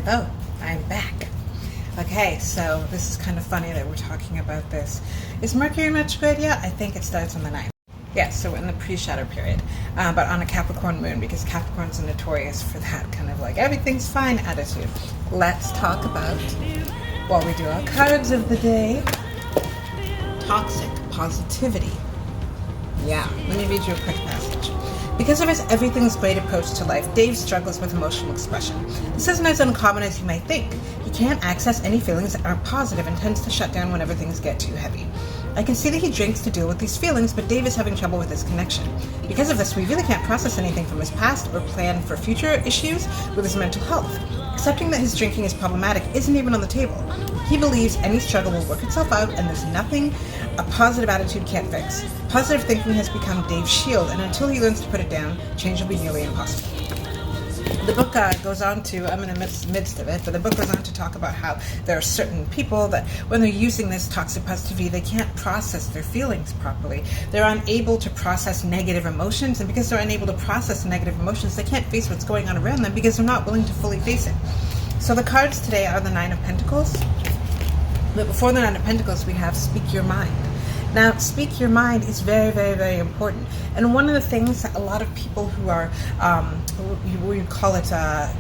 Hello, I'm back. Okay, so this is kind of funny that we're talking about this. Is Mercury retrograde yet? I think it starts on the 9th. Yeah, so we're in the pre-shadow period, but on a Capricorn moon, because Capricorns are notorious for that kind of like everything's fine attitude. Let's talk about, while we do our cards of the day, toxic positivity. Yeah, let me read you a quick passage. Because of his everything's great approach to life, Dave struggles with emotional expression. This isn't as uncommon as you might think. He can't access any feelings that aren't positive and tends to shut down whenever things get too heavy. I can see that he drinks to deal with these feelings, but Dave is having trouble with his connection. Because of this, we really can't process anything from his past or plan for future issues with his mental health. Accepting that his drinking is problematic isn't even on the table. He believes any struggle will work itself out and there's nothing a positive attitude can't fix. Positive thinking has become Dave's shield, and until he learns to put it down, change will be nearly impossible. The book goes on to, I'm in the midst of it, but the book goes on to talk about how there are certain people that when they're using this toxic positivity, they can't process their feelings properly. They're unable to process negative emotions, and because they're unable to process negative emotions, they can't face what's going on around them because they're not willing to fully face it. So the cards today are the Nine of Pentacles, but before the Nine of Pentacles, we have Speak Your Mind. Now, speak your mind is very, very, very important. And one of the things that a lot of people who are, we call it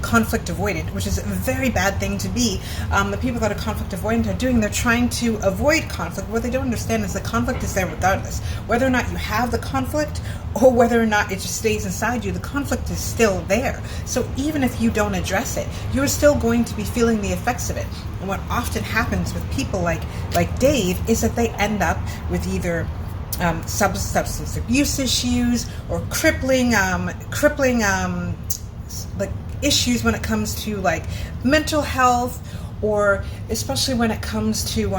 conflict avoidant, which is a very bad thing to be, the people that are conflict avoidant are doing, they're trying to avoid conflict. What they don't understand is the conflict is there regardless. Whether or not you have the conflict or whether or not it just stays inside you, the conflict is still there. So even if you don't address it, you're still going to be feeling the effects of it. And what often happens with people like Dave is that they end up with either substance abuse issues or crippling like issues when it comes to like mental health, or especially when it comes to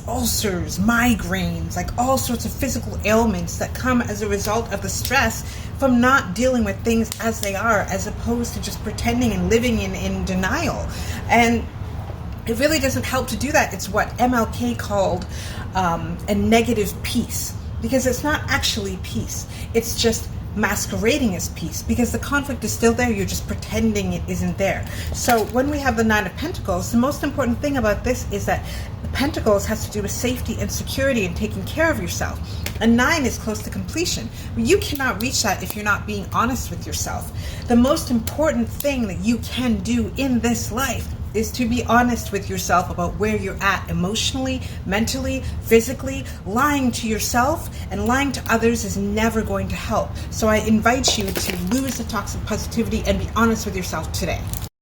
ulcers, migraines, like all sorts of physical ailments that come as a result of the stress from not dealing with things as they are, as opposed to just pretending and living in denial. And it really doesn't help to do that. It's what MLK called a negative peace, because it's not actually peace. It's just masquerading as peace, because the conflict is still there. You're just pretending it isn't there. So when we have the Nine of Pentacles, the most important thing about this is that the Pentacles has to do with safety and security and taking care of yourself. A 9 is close to completion. But you cannot reach that if you're not being honest with yourself. The most important thing that you can do in this life is to be honest with yourself about where you're at emotionally, mentally, physically. Lying to yourself and lying to others is never going to help. So I invite you to lose the toxic positivity and be honest with yourself today.